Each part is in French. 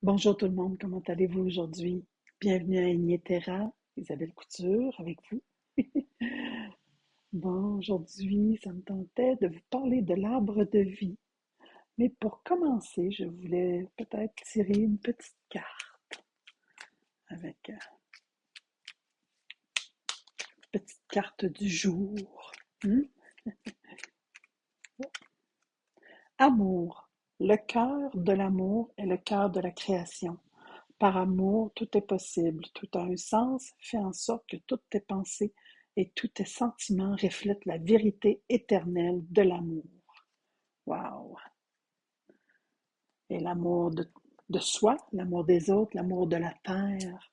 Bonjour tout le monde, comment allez-vous aujourd'hui? Bienvenue à Ignéterra, Isabelle Couture avec vous. Bon, aujourd'hui, ça me tentait de vous parler de l'arbre de vie. Mais pour commencer, je voulais peut-être tirer une petite carte avec une petite carte du jour. Hmm? Amour. Le cœur de l'amour est le cœur de la création. Par amour, tout est possible, tout a un sens, fait en sorte que toutes tes pensées et tous tes sentiments reflètent la vérité éternelle de l'amour. Wow! Et l'amour de soi, l'amour des autres, l'amour de la terre.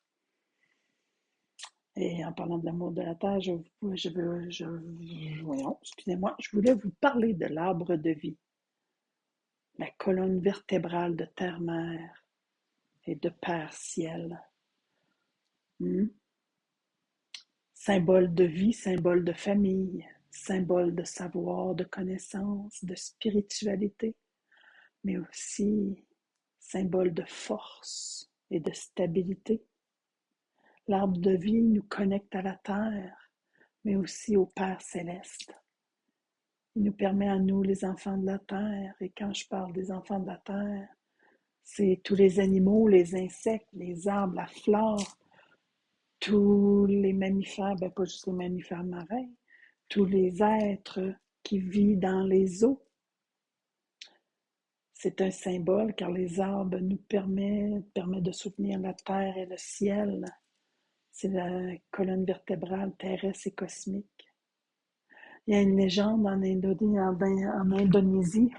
Et en parlant de l'amour de la terre, voyons, excusez-moi, je voulais vous parler de l'arbre de vie, la colonne vertébrale de terre-mère et de père-ciel. Hmm? Symbole de vie, symbole de famille, symbole de savoir, de connaissance, de spiritualité, mais aussi symbole de force et de stabilité. L'arbre de vie nous connecte à la terre, mais aussi au Père céleste. Il nous permet à nous, les enfants de la terre, et quand je parle des enfants de la terre, c'est tous les animaux, les insectes, les arbres, la flore, tous les mammifères, ben pas juste les mammifères marins, tous les êtres qui vivent dans les eaux. C'est un symbole car les arbres nous permettent de soutenir la terre et le ciel. C'est la colonne vertébrale terrestre et cosmique. Il y a une légende en Indonésie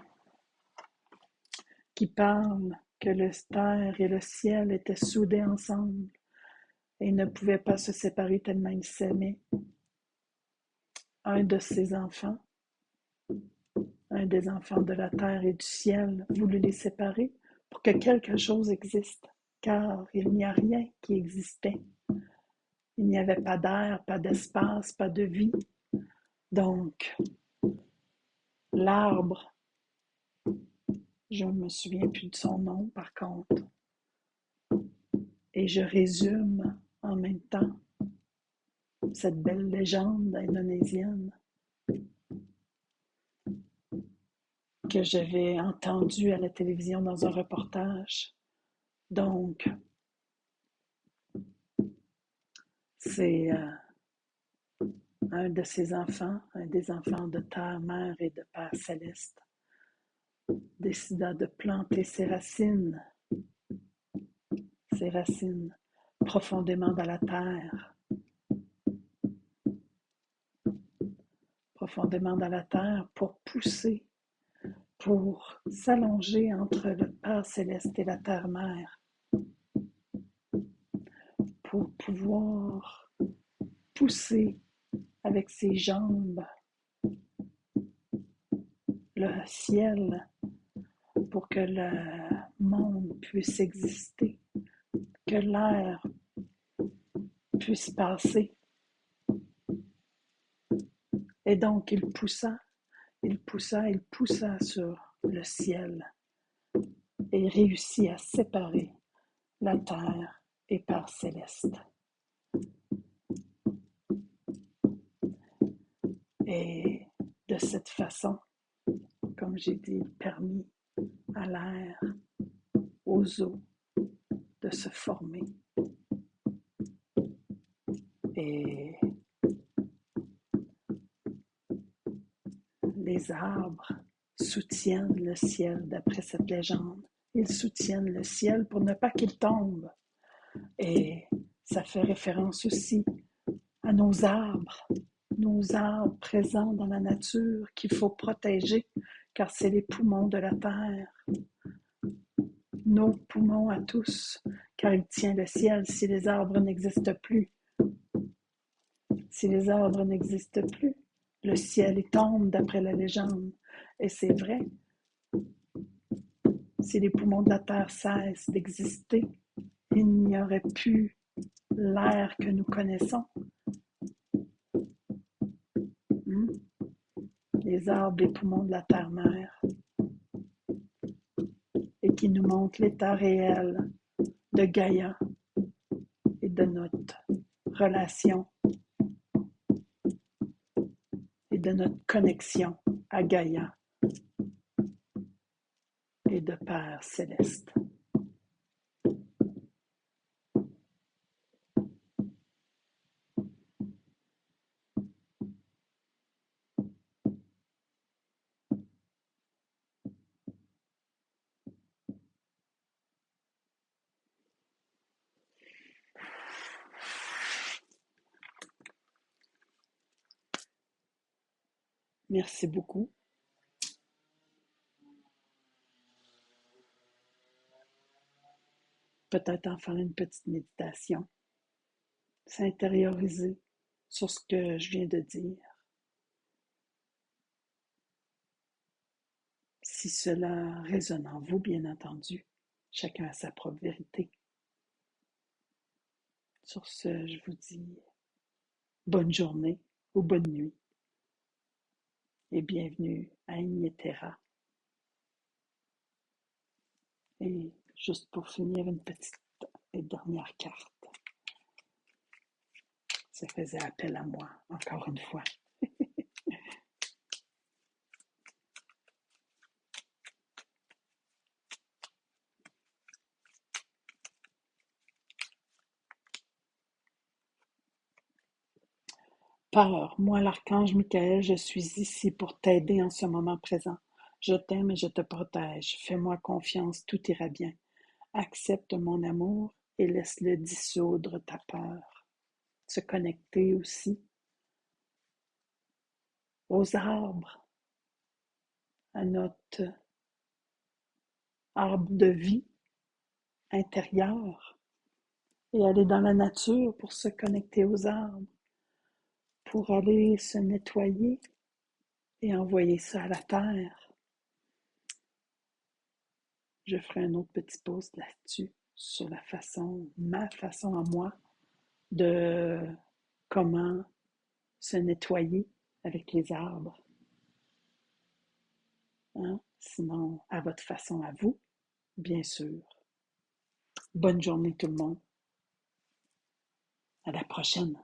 qui parle que le terre et le ciel étaient soudés ensemble et ne pouvaient pas se séparer tellement ils s'aimaient. Un de ses enfants, un des enfants de la terre et du ciel, voulut les séparer pour que quelque chose existe, car il n'y a rien qui existait. Il n'y avait pas d'air, pas d'espace, pas de vie. Donc, l'arbre, je ne me souviens plus de son nom par contre, et je résume en même temps cette belle légende indonésienne que j'avais entendue à la télévision dans un reportage. Donc, c'est un de ses enfants, un des enfants de terre, mère et de père céleste, décida de planter ses racines profondément dans la terre, profondément dans la terre pour pousser, pour s'allonger entre le Père céleste et la terre-mère, pour pouvoir pousser avec ses jambes le ciel pour que le monde puisse exister, que l'air puisse passer. Et donc il poussa sur le ciel et réussit à séparer la terre et Père céleste. Et de cette façon, comme j'ai dit, permis à l'air, aux eaux de se former. Et les arbres soutiennent le ciel d'après cette légende. Ils soutiennent le ciel pour ne pas qu'il tombe. Et ça fait référence aussi à nos arbres présents dans la nature qu'il faut protéger, car c'est les poumons de la terre, nos poumons à tous, car il tient le ciel si les arbres n'existent plus. Si les arbres n'existent plus, le ciel y tombe d'après la légende. Et c'est vrai, si les poumons de la terre cessent d'exister, il n'y aurait plus l'air que nous connaissons. Les arbres, les poumons de la terre-mère. Et qui nous montre l'état réel de Gaïa et de notre relation et de notre connexion à Gaïa et de Père Céleste. Merci beaucoup. Peut-être en faire une petite méditation, s'intérioriser sur ce que je viens de dire. Si cela résonne en vous, bien entendu, chacun a sa propre vérité. Sur ce, je vous dis bonne journée ou bonne nuit et bienvenue à Ignéterra. Et juste pour finir, une petite et dernière carte. Ça faisait appel à moi, encore une fois. Peur, moi l'archange Michael, je suis ici pour t'aider en ce moment présent. Je t'aime et je te protège. Fais-moi confiance, tout ira bien. Accepte mon amour et laisse-le dissoudre ta peur. Se connecter aussi aux arbres, à notre arbre de vie intérieur et aller dans la nature pour se connecter aux arbres, pour aller se nettoyer et envoyer ça à la terre. Je ferai un autre petit post là-dessus, sur la façon, ma façon à moi, de comment se nettoyer avec les arbres. Hein? Sinon, à votre façon à vous, bien sûr. Bonne journée tout le monde. À la prochaine.